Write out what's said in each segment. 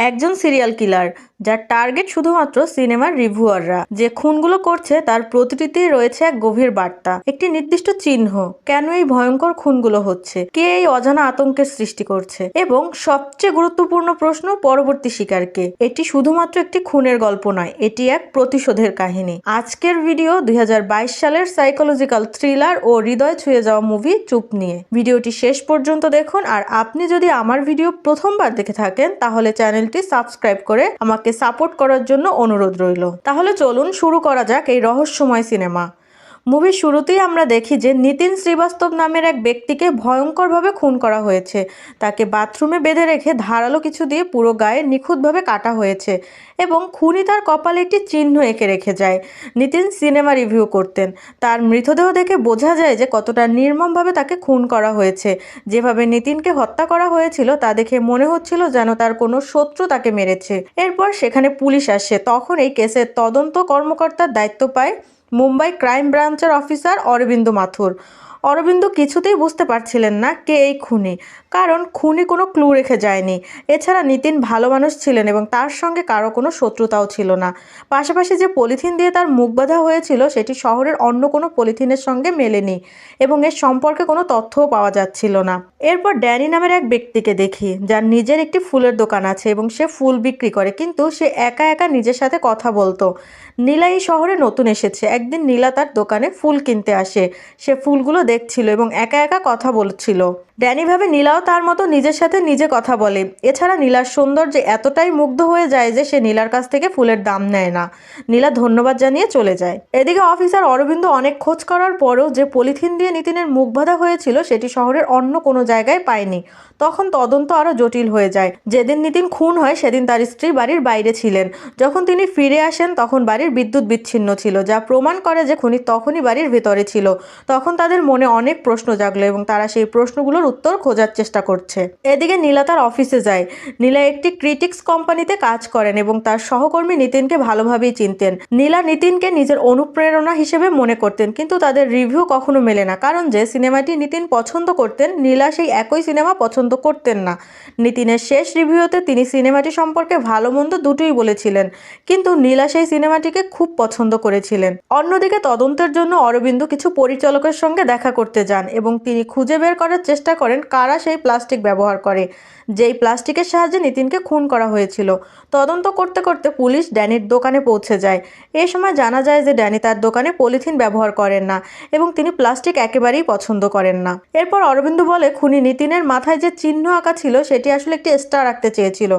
একজন serial killer যার target শুধুমাত্র সিনেমার রিভিউয়াররা। যে খুনগুলো করছে তার প্রতিটিতেই রয়েছে এক গভীর বার্তা, একটি নির্দিষ্ট চিহ্ন। কেন এই ভয়ঙ্কর খুনগুলো হচ্ছে, কে এই অজানা আতঙ্কের সৃষ্টি করছে, এবং সবচেয়ে গুরুত্বপূর্ণ প্রশ্ন, পরবর্তী শিকার কে। এটি শুধুমাত্র একটি খুনের গল্প নয়, এটি এক প্রতিশোধের কাহিনী। আজকের ভিডিও 2022 সালের সাইকোলজিক্যাল থ্রিলার ও হৃদয় ছুঁয়ে যাওয়া মুভি চুপ নিয়ে। ভিডিওটি শেষ পর্যন্ত দেখুন, আর আপনি যদি আমার ভিডিও প্রথমবার দেখে থাকেন তাহলে চ্যানেলটি সাবস্ক্রাইব করে আমাকে সাপোর্ট করার জন্য অনুরোধ রইল। তাহলে চলুন শুরু করা যাক এই রহস্যময় সিনেমা। মুভির শুরুতেই আমরা দেখি যে নিতিন শ্রীবাস্তব নামের এক ব্যক্তিকে ভয়ঙ্করভাবে খুন করা হয়েছে। তাকে বাথরুমে বেঁধে রেখে ধারালো কিছু দিয়ে পুরো গায়ে নিখুঁতভাবে কাটা হয়েছে এবং খুনি তার কপালে একটি চিহ্ন এঁকে রেখে যায়। নিতিন সিনেমা রিভিউ করতেন। তার মৃতদেহ দেখে বোঝা যায় যে কতটা নির্মমভাবে তাকে খুন করা হয়েছে। যেভাবে নিতিনকে হত্যা করা হয়েছিল তা দেখে মনে হচ্ছিল যেন তার কোনো শত্রু তাকে মেরেছে। এরপর সেখানে পুলিশ আসে। তখন এই কেসের তদন্ত কর্মকর্তার দায়িত্ব পায় মুম্বাই ক্রাইম ব্রাঞ্চের অফিসার অরবিন্দ মাথুর। অরবিন্দ কিছুতেই বুঝতে পারছিলেন না কে এই খুনি, কারণ খুনি কোনো ক্লু রেখে যায়নি। এছাড়া নিতিন ভালো মানুষ ছিলেন এবং তার সঙ্গে কারো কোনো শত্রুতাও ছিল না। পাশাপাশি যে পলিথিন দিয়ে তার মুখ বাঁধা হয়েছিল সেটি শহরের অন্য কোনো পলিথিনের সঙ্গে মেলেনি এবং এর সম্পর্কে কোনো তথ্যও পাওয়া যাচ্ছিল না। এরপর ড্যানি নামের এক ব্যক্তিকে দেখি, যার নিজের একটি ফুলের দোকান আছে এবং সে ফুল বিক্রি করে, কিন্তু সে একা একা নিজের সাথে কথা বলতো। নীলা এই শহরে নতুন এসেছে। একদিন নীলা তার দোকানে ফুল কিনতে আসে। সে ফুলগুলো দেখছিল এবং একা একা কথা বলছিল। ড্যানি ভাবে নীলাও তার মতো নিজের সাথে নিজে কথা বলে। এছাড়া নীলার সৌন্দর্যে এতটাই মুগ্ধ হয়ে যায় যে সে নীলার কাছ থেকে ফুলের দাম নেয় না। নীলা ধন্যবাদ জানিয়ে চলে যায়। এদিকে অফিসার অরবিন্দ অনেক খোঁজ করার পরও যে পলিথিন দিয়ে নিতিনের মুখ বাঁধা হয়েছিল সেটি শহরের অন্য কোনো জায়গায় পায়নি। তখন তদন্ত আরও জটিল হয়ে যায়। যেদিন নিতিন খুন হয় সেদিন তার স্ত্রী বাড়ির বাইরে ছিলেন। যখন তিনি ফিরে আসেন তখন বাড়ির বিদ্যুৎ বিচ্ছিন্ন ছিল, যা প্রমাণ করে যে খুনি তখনই বাড়ির ভেতরে ছিল। তখন তাদের মনে অনেক প্রশ্ন জাগলো এবং তারা সেই প্রশ্নগুলোর উত্তর খোঁজার চেষ্টা করছে। এদিকে নীলা তার অফিসে যায়। নীলা একটি ক্রিটিক্স কোম্পানিতে কাজ করেন এবং তার সহকর্মী নিতিনকে ভালোভাবেই চিনতেন। নীলা নিতিনকে নিজের অনুপ্রেরণা হিসেবে মনে করতেন, কিন্তু তাদের রিভিউ কখনো মেলে না, কারণ যে সিনেমাটি নিতিন পছন্দ করতেন নীলা সেই একই সিনেমা পছন্দ করতেন না। নিতিনের শেষ রিভিউতে তিনি সিনেমাটি সম্পর্কে ভালো মন্দ দুটোই বলেছিলেন, কিন্তু নীলা সেই সিনেমাটিকে খুব পছন্দ করেছিলেন। অন্যদিকে তদন্তের জন্য অরবিন্দ কিছু পরিচালকের সঙ্গে দেখা করতে যান এবং তিনি খুঁজে বের করার চেষ্টা করেন কারা সেই প্লাস্টিক ব্যবহার করে যেই প্লাস্টিকের সাহায্যে নিতিনকে খুন করা হয়েছিল। তদন্ত করতে করতে পুলিশ ড্যানির দোকানে পৌঁছে যায়। এই সময় জানা যায় যে ড্যানি তার দোকানে পলিথিন ব্যবহার করেন না এবং তিনি প্লাস্টিক একেবারেই পছন্দ করেন না। এরপর অরবিন্দ বলে খুনি নিতিনের মাথায় যে চিহ্ন আঁকা ছিল সেটি আসলে একটি স্টার আঁকতে চেয়েছিল,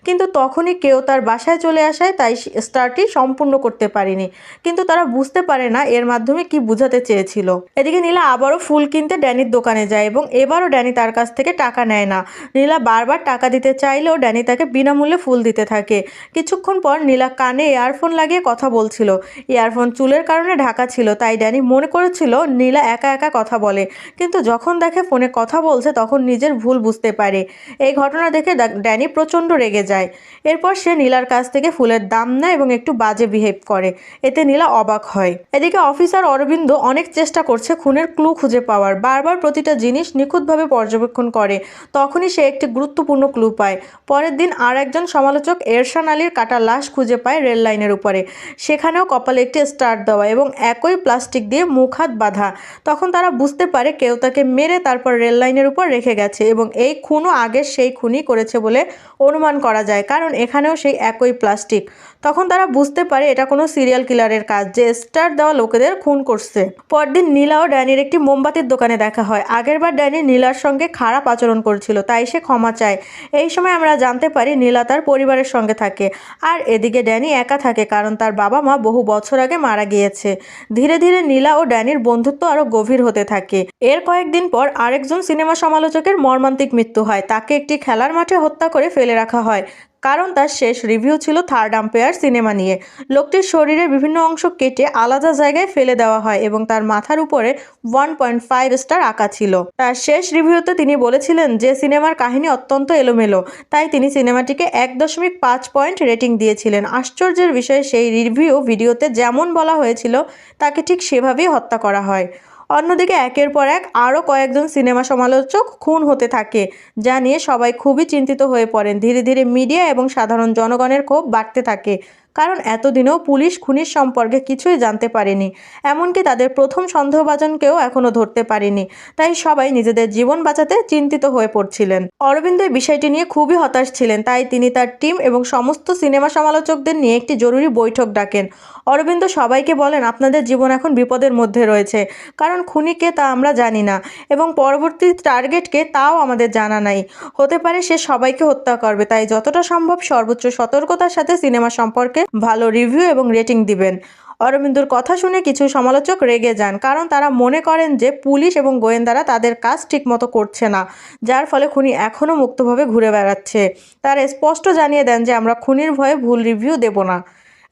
কিন্তু তখনই কেউ তার বাসায় চলে আসায় তাই স্টারটি সম্পূর্ণ করতে পারেনি। কিন্তু তারা বুঝতে পারে না এর মাধ্যমে কি বোঝাতে চেয়েছিল। এদিকে নীলা আবারও ফুল কিনতে ড্যানির দোকানে যায় এবং এবারও ড্যানি তার কাছ থেকে টাকা নেয় না। নীলা বারবার টাকা দিতে চাইলেও ড্যানি তাকে বিনামূল্যে ফুল দিতে থাকে। কিছুক্ষণ পর নীলা কানে ইয়ারফোন লাগিয়ে কথা বলছিল। ইয়ারফোন চুলের কারণে ঢাকা ছিল, তাই ড্যানি মনে করেছিল নীলা একা একা কথা বলে, কিন্তু যখন দেখে ফোনে কথা বলছে তখন নিজের ভুল বুঝতে পারে। এই ঘটনা দেখে ড্যানি প্রচণ্ড রেগে যায়। এরপর সে নীলার কাছ থেকে ফুলের দাম নেয় এবং একটু বাজে বিহেভ করে। এতে নীলা অবাক হয়। এদিকে অফিসার অরবিন্দ অনেক চেষ্টা করছে খুনের ক্লু খুঁজে পাওয়ার। বারবার প্রতিটা জিনিস নিখুঁতভাবে পর্যবেক্ষণ করে। তখনই সে একটি গুরুত্বপূর্ণ ক্লু পায়। পরের দিন আর একজন সমালোচক এরশান আলীর কাটা লাশ খুঁজে পায় রেল লাইনের উপরে। সেখানেও কপালে একটি স্টার দেওয়া এবং একই প্লাস্টিক দিয়ে মুখ হাত বাঁধা। তখন তারা বুঝতে পারে কেউ তাকে মেরে তারপর রেল লাইনের উপর রেখে গেছে এবং এই খুনও আগের সেই খুনই করেছে বলে অনুমান করা যায়, কারণ এখানেও সেই একই প্লাস্টিক। তখন তারা বুঝতে পারে এটা কোনো সিরিয়াল কিলারের কাজ, যে স্টার দেওয়া লোকেদের খুন করছে। পরদিন নীলা ও ড্যানির একটি মোমবাতির দোকানে দেখা হয়। আগেরবার ড্যানি নীলার সঙ্গে খারাপ আচরণ করেছিল, তাই সে ক্ষমা চায়। এই সময় আমরা জানতে পারি নীলা তার পরিবারের সঙ্গে থাকে, আর এদিকে ড্যানি একা থাকে কারণ তার বাবা মা বহু বছর আগে মারা গিয়েছে। ধীরে ধীরে নীলা ও ড্যানির বন্ধুত্ব আরও গভীর হতে থাকে। এর কয়েকদিন পর আরেকজন সিনেমা সমালোচকের মর্মান্তিক মৃত্যু হয়। তাকে একটি খেলার মাঠে হত্যা করে ফেলে রাখা হয়, কারণ তার শেষ রিভিউ ছিল থার্ড আম্পায়ার সিনেমা নিয়ে। লোকটির শরীরের বিভিন্ন অংশ কেটে আলাদা জায়গায় ফেলে দেওয়া হয় এবং তার মাথার উপরে 1.5 স্টার আঁকা ছিল। তার শেষ রিভিউতে তিনি বলেছিলেন যে সিনেমার কাহিনী অত্যন্ত এলোমেলো, তাই তিনি সিনেমাটিকে 1.5 পয়েন্ট রেটিং দিয়েছিলেন। আশ্চর্যের বিষয়ে সেই রিভিউ ভিডিওতে যেমন বলা হয়েছিল তাকে ঠিক সেভাবেই হত্যা করা হয়। অন্যদিকে একের পর এক আরও কয়েকজন সিনেমা সমালোচক খুন হতে থাকে, যা নিয়ে সবাই খুবই চিন্তিত হয়ে পড়েন। ধীরে ধীরে মিডিয়া এবং সাধারণ জনগণের ক্ষোভ বাড়তে থাকে, কারণ এতদিনেও পুলিশ খুনির সম্পর্কে কিছুই জানতে পারেনি, এমনকি তাদের প্রথম সন্দেহভাজনকেও এখনও ধরতে পারেনি। তাই সবাই নিজেদের জীবন বাঁচাতে চিন্তিত হয়ে পড়ছিলেন। অরবিন্দ এই বিষয়টি নিয়ে খুবই হতাশ ছিলেন, তাই তিনি তার টিম এবং সমস্ত সিনেমা সমালোচকদের নিয়ে একটি জরুরি বৈঠক ডাকেন। অরবিন্দ সবাইকে বলেন, আপনাদের জীবন এখন বিপদের মধ্যে রয়েছে, কারণ খুনিকে তা আমরা জানি না এবং পরবর্তী টার্গেটকে তাও আমাদের জানা নাই। হতে পারে সে সবাইকে হত্যা করবে, তাই যতটা সম্ভব সর্বোচ্চ সতর্কতার সাথে সিনেমা সম্পর্কে ভালো রিভিউ এবং রেটিং দিবেন। অরবিন্দর কথা শুনে কিছু সমালোচক রেগে যান, কারণ তারা মনে করেন যে পুলিশ এবং গোয়েন্দারা তাদের কাজ ঠিকমতো করছে না, যার ফলে খুনি এখনও মুক্তভাবে ঘুরে বেড়াচ্ছে। তারা স্পষ্ট জানিয়ে দেন যে আমরা খুনির ভয়ে ভুল রিভিউ দেব না।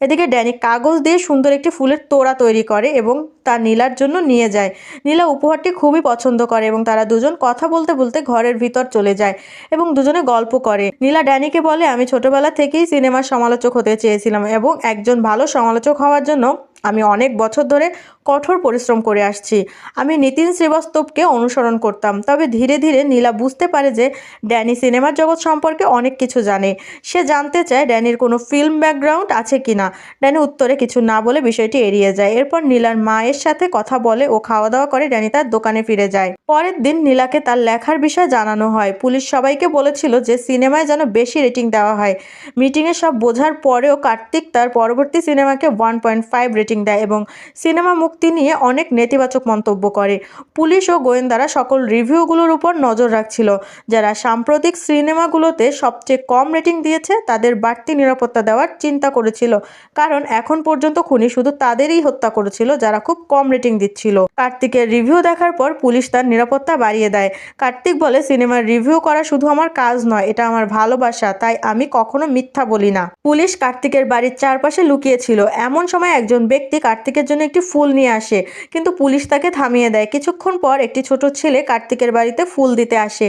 এদিকে ড্যানি কাগজ দিয়ে সুন্দর একটি ফুলের তোড়া তৈরি করে এবং তা নীলার জন্য নিয়ে যায়। নীলা উপহারটি খুবই পছন্দ করে এবং তারা দুজন কথা বলতে বলতে ঘরের ভিতর চলে যায় এবং দুজনে গল্প করে। নীলা ড্যানিকে বলে, আমি ছোটবেলা থেকেই সিনেমার সমালোচক হতে চেয়েছিলাম এবং একজন ভালো সমালোচক হওয়ার জন্য আমি অনেক বছর ধরে কঠোর পরিশ্রম করে আসছি। আমি নিতিন শ্রীবাস্তবকে অনুসরণ করতাম। তবে ধীরে ধীরে নীলা বুঝতে পারে যে ড্যানি সিনেমার জগৎ সম্পর্কে অনেক কিছু জানে। সে জানতে চায় ড্যানির কোনো ফিল্ম ব্যাকগ্রাউন্ড আছে কিনা। ড্যানি উত্তরে কিছু না বলে বিষয়টি এড়িয়ে যায়। এরপর নীলার মায়ের সাথে কথা বলে ও খাওয়া দাওয়া করে ড্যানি তার দোকানে ফিরে যায়। পরের দিন নীলাকে তার লেখার বিষয় জানানো হয়। পুলিশ সবাইকে বলেছিল যে সিনেমায় যেন বেশি রেটিং দেওয়া হয়। মিটিংয়ে সব বোঝার পরেও কার্তিক তার পরবর্তী সিনেমাকে 1.5 রেটিং দেয় এবং সিনেমা মুক্তি নিয়ে অনেক নেতিবাচক মন্তব্য করে। পুলিশ ও গোয়েন্দারা সকল রিভিউগুলোর উপর নজর রাখছিল। যারা সাম্প্রতিক সিনেমাগুলোতে সবচেয়ে কম রেটিং দিয়েছে তাদের বাড়তি নিরাপত্তা দেওয়ার চিন্তা করেছিল, কারণ এখন পর্যন্ত খুনি শুধু তাদেরই হত্যা করেছিল যারা খুব কম রেটিং দিচ্ছিল। কার্তিকের রিভিউ দেখার পর পুলিশ তার নিরাপত্তা বাড়িয়ে দেয়। কার্তিক বলে, সিনেমার রিভিউ করা শুধু আমার কাজ নয়, এটা আমার ভালোবাসা, তাই আমি কখনো মিথ্যা বলি না। পুলিশ কার্তিকের বাড়ির চারপাশে লুকিয়েছিল। এমন সময় একজন ব্যক্তি কার্তিকের জন্য একটি ফুল নিয়ে আসে, কিন্তু পুলিশ তাকে থামিয়ে দেয়। কিছুক্ষণ পর একটি ছোট ছেলে কার্তিকের বাড়িতে ফুল দিতে আসে।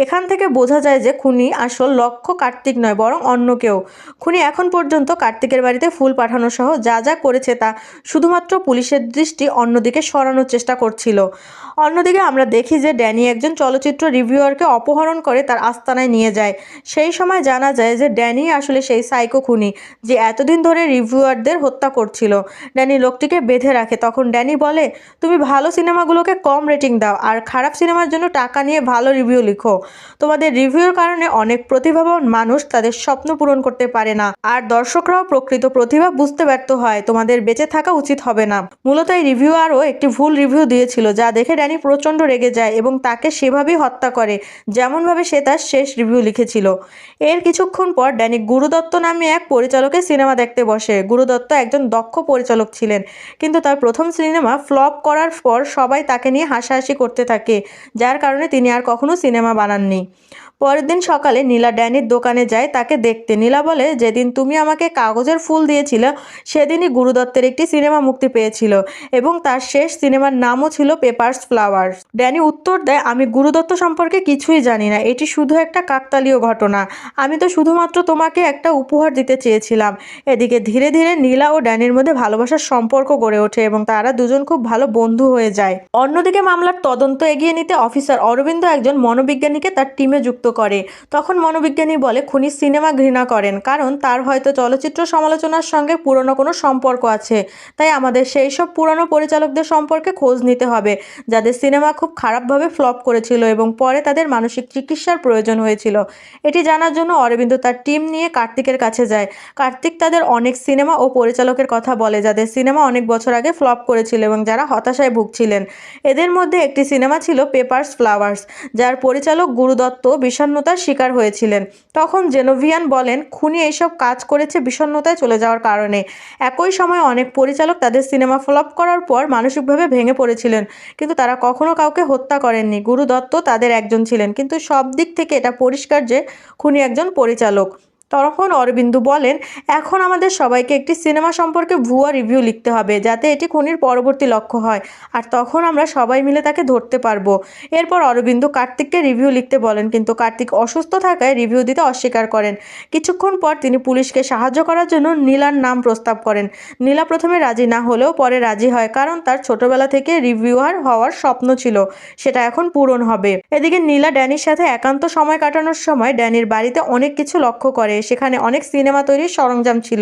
এখান থেকে বোঝা যায় যে খুনি আসল লক্ষ্য কার্তিক নয়, বরং অন্য কেউ। খুনি এখন পর্যন্ত কার্তিকের বাড়িতে ফুল পাঠানো সহ যা যা করেছে তা শুধুমাত্র পুলিশের দৃষ্টি অন্যদিকে সরানোর চেষ্টা করছিল। অন্যদিকে আমরা দেখি যে ড্যানি একজন চলচ্চিত্র রিভিউয়ারকে অপহরণ করে তার আস্তানায় নিয়ে যায়। সেই সময় জানা যায় যে ড্যানি আসলে সেই সাইকো খুনি যে এতদিন ধরে রিভিউয়ারদের হত্যা করছিল। ড্যানি লোকটিকে বেঁধে রাখে। তখন ড্যানি বলে, তুমি ভালো সিনেমাগুলোকে কম রেটিং দাও আর খারাপ সিনেমার জন্য টাকা নিয়ে ভালো রিভিউ লিখো। তোমাদের রিভিউর কারণে অনেক প্রতিভাবান মানুষ তাদের স্বপ্ন পূরণ করতে পারে না, আর দর্শকরাও প্রকৃত প্রতিভা বুঝতে ব্যর্থ হয়। তোমাদের বেঁচে থাকা উচিত হবে না। মূলত এই রিভিউয়ারও একটি ভুল রিভিউ দিয়েছিল, যা দেখে ড্যানি প্রচণ্ড রেগে যায় এবং তাকে সেভাবেই হত্যা করে যেমনভাবে সে তার শেষ রিভিউ লিখেছিল। এর কিছুক্ষণ পর ড্যানি গুরুদত্ত নামে এক পরিচালকের সিনেমা দেখতে বসে। গুরুদত্ত একজন দক্ষ পরিচালক ছিলেন, কিন্তু তার প্রথম সিনেমা ফ্লপ করার পর সবাই তাকে নিয়ে হাসাহাসি করতে থাকে, যার কারণে তিনি আর কখনো সিনেমা বানাননি। পরের দিন সকালে নীলা ড্যানির দোকানে যায় তাকে দেখতে। নীলা বলে, যেদিন তুমি আমাকে কাগজের ফুল দিয়েছিল সেদিনই গুরুদত্তের একটি সিনেমা মুক্তি পেয়েছিল এবং তার শেষ সিনেমার নামও ছিল পেপারস ফ্লাওয়ার্স। ড্যানি উত্তর দেয়, আমি গুরুদত্ত সম্পর্কে কিছুই জানি না, এটি শুধু একটা কাকতালীয় ঘটনা। আমি তো শুধুমাত্র তোমাকে একটা উপহার দিতে চেয়েছিলাম। এদিকে ধীরে ধীরে নীলা ও ড্যানির মধ্যে ভালোবাসার সম্পর্ক গড়ে ওঠে এবং তারা দুজন খুব ভালো বন্ধু হয়ে যায়। অন্যদিকে মামলার তদন্ত এগিয়ে নিতে অফিসার অরবিন্দ একজন মনোবিজ্ঞানীকে তার টিমে যুক্ত করে। তখন মনোবিজ্ঞানী বলে, খুনি সিনেমা ঘৃণা করেন, কারণ তার হয়তো চলচ্চিত্র সমালোচনার সঙ্গে পুরনো কোনো সম্পর্ক আছে। তাই আমাদের সেই সব পুরনো পরিচালকদের সম্পর্কে খোঁজ নিতে হবে যাদের সিনেমা খুব খারাপভাবে ফ্লপ করেছিল এবং পরে তাদের মানসিক চিকিৎসার প্রয়োজন হয়েছিল। এটি জানার জন্য অরবিন্দ তার টিম নিয়ে কার্তিকের কাছে যায়। কার্তিক তাদের অনেক সিনেমা ও পরিচালকের কথা বলে যাদের সিনেমা অনেক বছর আগে ফ্লপ করেছিল এবং যারা হতাশায় ভুগছিলেন। এদের মধ্যে একটি সিনেমা ছিল পেপারস ফ্লাওয়ার্স, যার পরিচালক গুরুদত্ত বিষণ্ণতার শিকার হয়েছিলেন। তখন জেনোভিয়ান বলেন, খুনি এইসব কাজ করেছে বিষণ্ণতায় চলে যাওয়ার কারণে। একই সময় অনেক পরিচালক তাদের সিনেমা ফ্লপ করার পর মানসিকভাবে ভেঙে পড়েছিলেন, কিন্তু তারা কখনো কাউকে হত্যা করেননি। গুরুদত্ত তাদের একজন ছিলেন, কিন্তু সব দিক থেকে এটা পরিষ্কার যে খুনি একজন পরিচালক। তখন অরবিন্দু বলেন, এখন আমাদের সবাইকে একটি সিনেমা সম্পর্কে ভুয়া রিভিউ লিখতে হবে যাতে এটি খুনির পরবর্তী লক্ষ্য হয়, আর তখন আমরা সবাই মিলে তাকে ধরতে পারবো। এরপর অরবিন্দু কার্তিককে রিভিউ লিখতে বলেন, কিন্তু কার্তিক অসুস্থ থাকায় রিভিউ দিতে অস্বীকার করেন। কিছুক্ষণ পর তিনি পুলিশকে সাহায্য করার জন্য নীলার নাম প্রস্তাব করেন। নীলা প্রথমে রাজি না হলেও পরে রাজি হয়, কারণ তার ছোটবেলা থেকে রিভিউয়ার হওয়ার স্বপ্ন ছিল, সেটা এখন পূরণ হবে। এদিকে নীলা ড্যানির সাথে একান্ত সময় কাটানোর সময় ড্যানির বাড়িতে অনেক কিছু লক্ষ্য করে, সেখানে অনেক সিনেমা তৈরির সরঞ্জাম ছিল।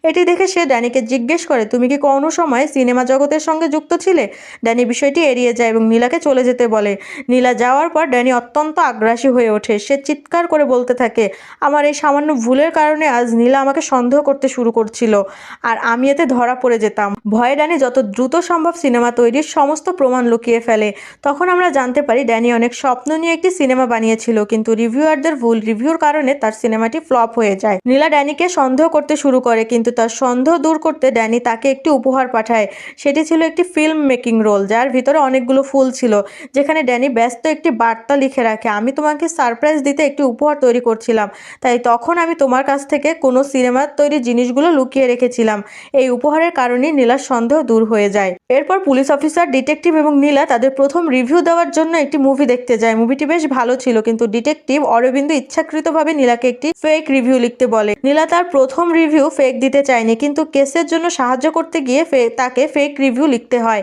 এটি দেখে সে ড্যানিকে জিজ্ঞেস করে, তুমি কি কোনো সময় সিনেমা জগতের সঙ্গে যুক্ত ছিলে? ড্যানি বিষয়টি এড়িয়ে যায় এবং নীলাকে চলে যেতে বলে। নীলা যাওয়ার পর ড্যানি অত্যন্ত আগ্রাসী হয়ে ওঠে। সে চিৎকার করে বলতে থাকে, আমার এই সামান্য ভুলের কারণে আজ নীলা আমাকে সন্দেহ করতে শুরু করছিল, আর আমি এতে ধরা পড়ে যেতাম। ভয়ে ড্যানি যত দ্রুত সম্ভব সিনেমা তৈরির সমস্ত প্রমাণ লুকিয়ে ফেলে। তখন আমরা জানতে পারি ড্যানি অনেক স্বপ্ন নিয়ে একটি সিনেমা বানিয়েছিল, কিন্তু রিভিউয়ারদের ভুল রিভিউর কারণে তার সিনেমাটি ফ্লপ হয়ে যায়। নীলা ড্যানিকে সন্দেহ করতে শুরু করে, কিন্তু তার সন্দেহ দূর করতে ড্যানি তাকে একটি উপহার পাঠায়। সেটি ছিল একটি ফিল্ম মেকিং রোল, যার ভিতরে অনেকগুলো ফুল ছিল, যেখানে ড্যানি ব্যস্ত একটি বার্তা লিখে রাখে, আমি তোমাকে সারপ্রাইজ দিতে একটি উপহার তৈরি করছিলাম, তাই তখন আমি তোমার কাছ থেকে কোনো সিনেমার তৈরি জিনিসগুলো লুকিয়ে রেখেছিলাম। এই উপহারের কারণেই নীলার সন্দেহ দূর হয়ে যায়। এরপর পুলিশ অফিসার, ডিটেকটিভ এবং নীলা তাদের প্রথম রিভিউ দেওয়ার জন্য একটি মুভি দেখতে যায়। মুভিটি বেশ ভালো ছিল, কিন্তু ডিটেকটিভ অরবিন্দু ইচ্ছাকৃতভাবে নীলাকে একটি ফেক রিভিউ লিখতে বলে। নীলা তার প্রথম রিভিউ ফেক দিতে চায়নি, কিন্তু কেসের জন্য সাহায্য করতে গিয়ে তাকে ফেক রিভিউ লিখতে হয়।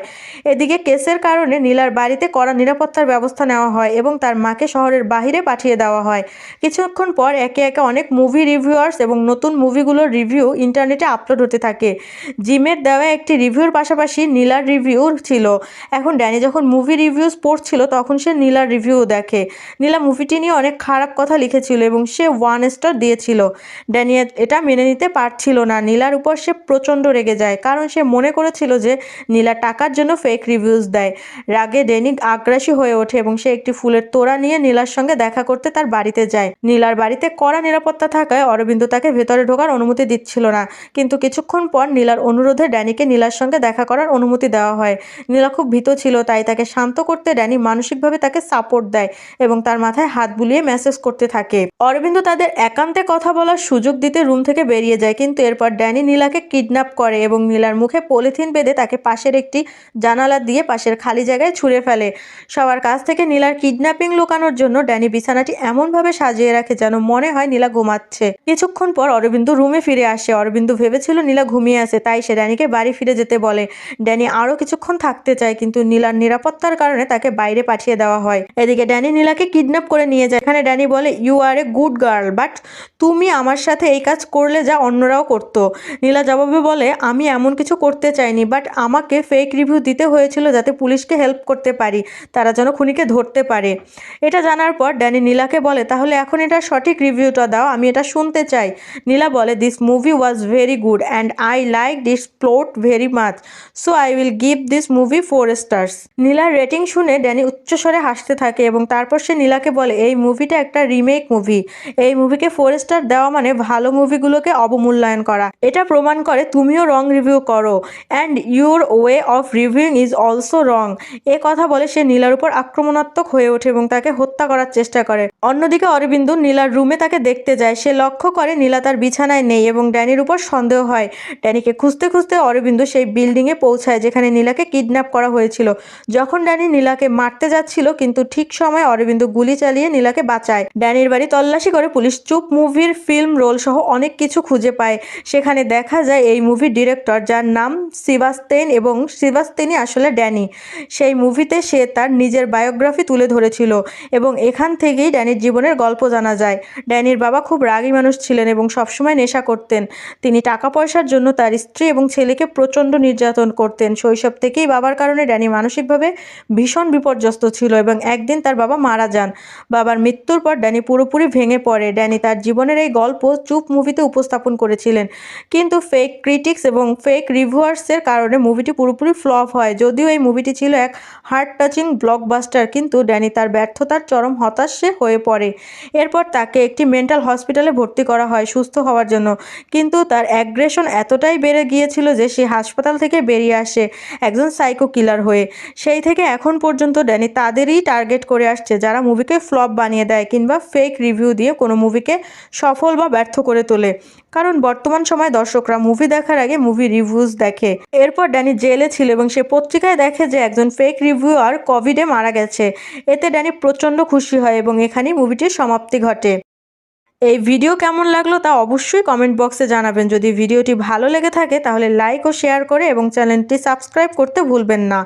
এদিকে কেসের কারণে নীলার বাড়িতে কড়া নিরাপত্তার ব্যবস্থা নেওয়া হয় এবং তার মাকে শহরের বাহিরে পাঠিয়ে দেওয়া হয়। কিছুক্ষণ পর একে একে অনেক মুভি রিভিউয়ার্স এবং নতুন মুভিগুলোর রিভিউ ইন্টারনেটে আপলোড হতে থাকে। জিমের দেওয়া একটি রিভিউর পাশাপাশি নীলার রিভিউ ছিল। এখন ড্যানি যখন মুভি রিভিউজ পড়ছিল তখন সে নীলার রিভিউ দেখে। নীলা মুভিটি নিয়ে অনেক খারাপ কথা লিখেছিল এবং সে 1 স্টার দিয়েছিল। ড্যানি এটা মেনে নিতে পারছিল না। নীলার উপর সে প্রচণ্ড রেগে যায়, কারণ সে মনে করেছিল যে নীলা টাকার জন্য ফেক রিভিউজ দেয়। রাগে ড্যানি আগ্রাসী হয়ে ওঠে এবং সে একটি ফুলের তোড়া নিয়ে নীলার সঙ্গে দেখা করতে তার বাড়িতে যায়। নীলার বাড়িতে কড়া নিরাপত্তা থাকায় অরবিন্দ তাকে ভেতরে ঢোকার অনুমতি দিচ্ছিল না, কিন্তু কিছুক্ষণ পর নীলার অনুরোধে ড্যানিকে নীলার সঙ্গে দেখা করার অনুমতি দেওয়া হয়। নীলা খুব ভীত ছিল, তাই তাকে শান্ত করতে ড্যানি মানসিকভাবে তাকে সাপোর্ট দেয় এবং তার মাথায় হাত বুলিয়ে মেসেজ করতে থাকে। অরবিন্দ তাদের একান্তে কথা বলার সুযোগ দিতে রুম থেকে বেরিয়ে যায়, কিন্তু এরপর ড্যানি নীলাকে কিডন্যাপ করে এবং নীলার মুখে পলিথিন বেঁধে তাকে পাশের একটি জানালা দিয়ে পাশের খালি জায়গায় ছুঁড়ে ফেলে। সবার কাছ থেকে নীলার কিডন্যাপিং লুকানোর জন্য ড্যানি বিছানাটি এমনভাবে সাজিয়ে রাখে যেন মনে হয় নীলা ঘুমাচ্ছে। কিছুক্ষণ পর অরবিন্দু রুমে ফিরে আসে। অরবিন্দু ভেবেছিল নীলা ঘুমিয়ে আছে, তাই সে ড্যানিকে বাড়ি ফিরে যেতে বলে। ড্যানি আরও কিছুক্ষণ থাকতে চায়, কিন্তু নীলার নিরাপত্তার কারণে তাকে বাইরে পাঠিয়ে দেওয়া হয়। এদিকে ড্যানি নীলাকে কিডন্যাপ করে নিয়ে যায়। এখানে ড্যানি বলে, you are a good girl, but তুমি আমার সাথে এই কাজ করলে যা অন্যরাও করতো। নীলা জবাবে বলে, আমি এমন কিছু করতে চাইনি, বাট আমাকে ফেক রিভিউ দিতে হয়েছিল যাতে পুলিশকে হেল্প করতে পারি, তারা যেন খুনিকে ধরতে পারে। এটা জানার পর ড্যানি নীলাকে বলে, তাহলে এখন এটা সঠিক রিভিউটা দাও, আমি এটা শুনতে চাই। নীলা বলে, this movie was very good and I like this plot very much, so I will give this movie 4 stars. নীলার রেটিং শুনে ড্যানি উচ্চস্বরে হাসতে থাকে এবং তারপর সে নীলাকে বলে, এই মুভিটা একটা রিমেক মুভি। এই মুভিকে 4 স্টার দেওয়া মানে ভালো মুভিগুলোকে অবমূল্যায়ন করা। এটা প্রমাণ করে তুমিও রং রিভিউ করো, and your way of reviewing is also wrong. এ কথা বলে সে নীলার উপর আক্রমণাত্মক হয়ে ওঠে এবং তাকে হত্যা করার চেষ্টা করে। অন্যদিকে অরবিন্দু নীলার রুমে তাকে দেখতে যায়। সে লক্ষ্য করে নীলা তার বিছানায় নেই এবং ড্যানির উপর সন্দেহ হয়। ড্যানিকে খুঁজতে খুঁজতে অরবিন্দু সেই বিল্ডিংয়ে পৌঁছায় যেখানে নীলাকে কিডন্যাপ করা হয়েছিল। যখন ড্যানি নীলাকে মারতে যাচ্ছিল, কিন্তু ঠিক সময় অরবিন্দু গুলি চালিয়ে নীলাকে বাঁচায়। ড্যানির বাড়ি তল্লাশি করে পুলিশ চুপ মুভির ফিল্ম রোল সহ অনেক কিছু খুঁজে পায়। সেখানে দেখা যায় এই মুভির ডিরেক্টর, যার নাম সিবাস্তেন, এবং সিবাস্তেনই আসলে ড্যানি। সেই মুভিতে সে তার নিজের বায়োগ্রাফি তুলে ধরেছিল এবং এখান থেকেই ড্যানির জীবনের গল্প জানা যায়। ড্যানির বাবা খুব রাগী মানুষ ছিলেন এবং সবসময় নেশা করতেন। তিনি টাকা পয়সার জন্য তার স্ত্রী এবং ছেলেকে প্রচণ্ড নির্যাতন করতেন। শৈশব থেকেই বাবার কারণে ড্যানি মানসিকভাবে ভীষণ বিপর্যস্ত ছিল এবং একদিন তার বাবা মারা যান। বাবার মৃত্যুর পর ড্যানি পুরোপুরি ভেঙে পড়ে। ড্যানি তার জীবনের এই গল্প চুপ মুভিতে উপস্থাপন করেছিলেন, কিন্তু ফেক ক্রিটিক্স এবং ফেক রিভিউয়ার্সের কারণে মুভিটি পুরোপুরি ফ্লপ হয়। যদিও এই মুভিটি ছিল এক হার্ট টাচিং ব্লকবাস্টার, কিন্তু ড্যানি তার ব্যর্থতার চরম হতাশে হয়ে পড়ে। এরপর তাকে একটি মেন্টাল হসপিটালে ভর্তি করা হয় সুস্থ হওয়ার জন্য, কিন্তু তার অ্যাগ্রেশন এতটাই বেড়ে গিয়েছিল যে সে হাসপাতাল থেকে বেরিয়ে আসে একজন সাইকো কিলার হয়ে। সেই থেকে এখন পর্যন্ত ড্যানি তাদেরই টার্গেট করে আসছে যারা মুভিকে ফ্লপ বানিয়ে দেয় কিংবা ফেক রিভিউ দিয়ে কোনো মুভিকে সফল বা ব্যর্থ করে তোলে। কারণ বর্তমান সময়ে দর্শকরা মুভি দেখার আগে মুভি রিভিউজ দেখে। এরপর ড্যানি জেলে ছিল এবং সে পত্রিকায় দেখে যে একজন ফেক রিভিউয়ার কোভিডে মারা গেছে। এতে ড্যানি প্রচণ্ড খুশি হয় এবং এখানেই মুভিটির সমাপ্তি ঘটে। এই ভিডিও কেমন লাগলো তা অবশ্যই কমেন্ট বক্সে জানাবেন। যদি ভিডিওটি ভালো লেগে থাকে তাহলে লাইক ও শেয়ার করে এবং চ্যানেলটি সাবস্ক্রাইব করতে ভুলবেন না।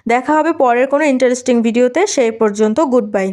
দেখা হবে পরের কোনো ইন্টারেস্টিং ভিডিওতে। সেই পর্যন্ত গুড বাই।